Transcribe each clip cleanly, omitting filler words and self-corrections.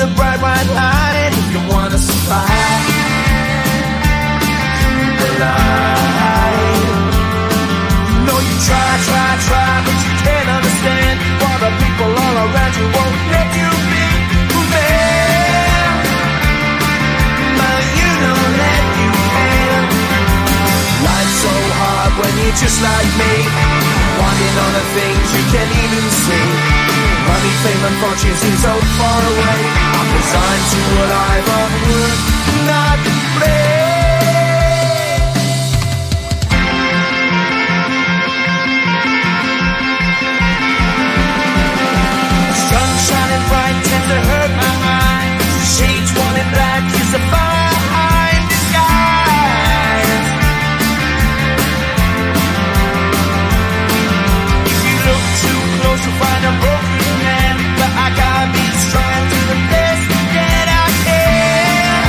the bright white light if you wanna survive. The light. You know you try, but you can't understand why the people all around you won't let you be who man. But you know that you can. Life's so hard when you're just like me, wanting all the things you can't even see. Money, fame and fortune seem so far away. I'm resigned to a life of work, not play. Sun shining bright tends to hurt my mind. Shades worn in black is a fine disguise. If you look too close you'll find a broken man, but I gotta be strong to the best that I can.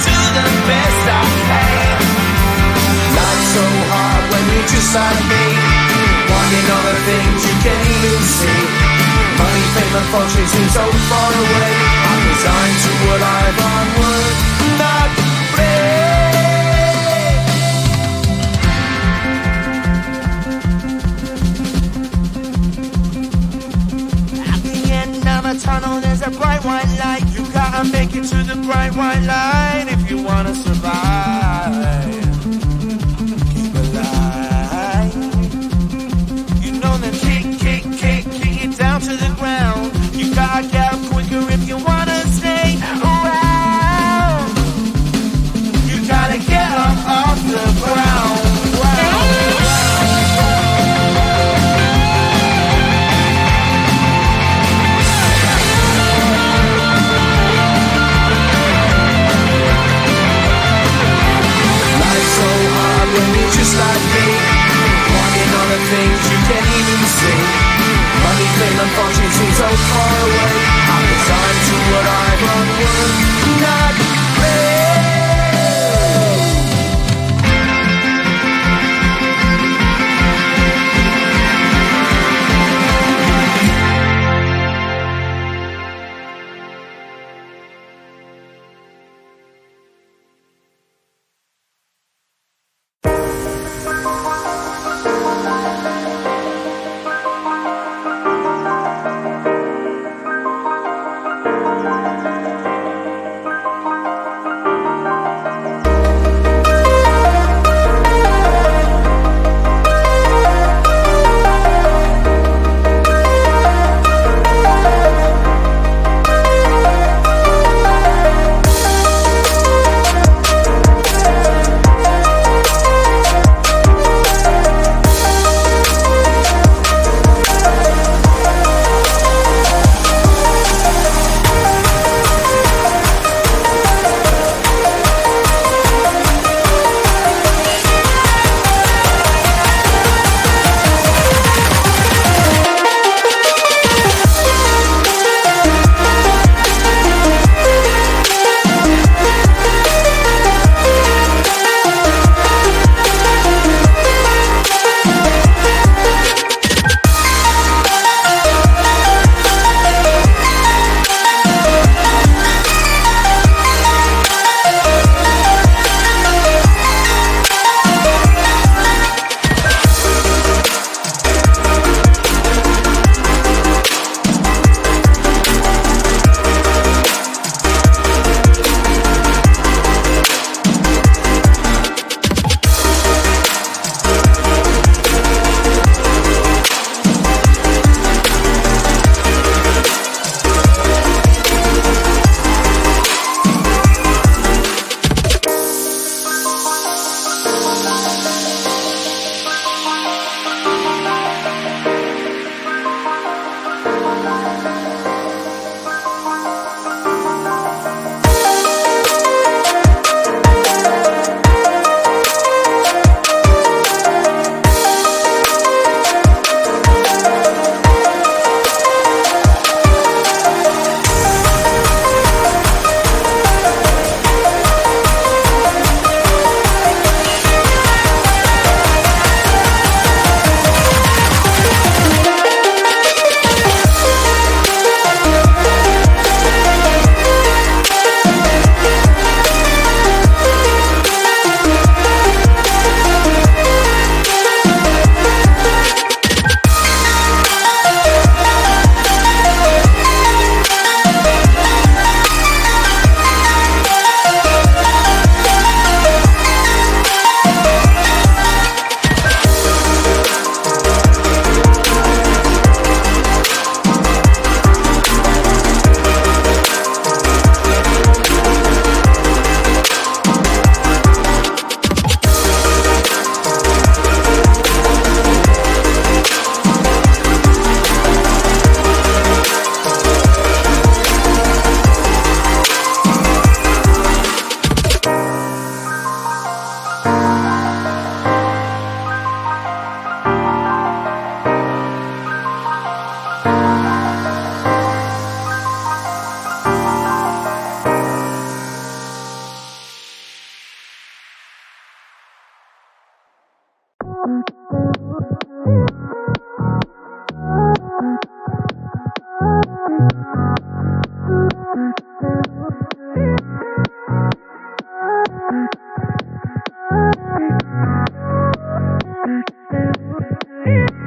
To the best I can. Life's so hard when you're just like me, wanting all the things you can't even see. Money, fame and fortune seem so far away. I'm resigned to a life on work, not play. At the end of a tunnel there's a bright white light. You gotta make it to the bright white light if you wanna survive. Keep alive. You know that kick it down to the ground. You gotta get up quicker if you wanna stay around. You gotta get up off the ground. Life's so hard when you're just like me, wanting all the things you can't even see. Money, fame and fortune seem so far away. I'm resigned to what I've unworked, not play. Bye.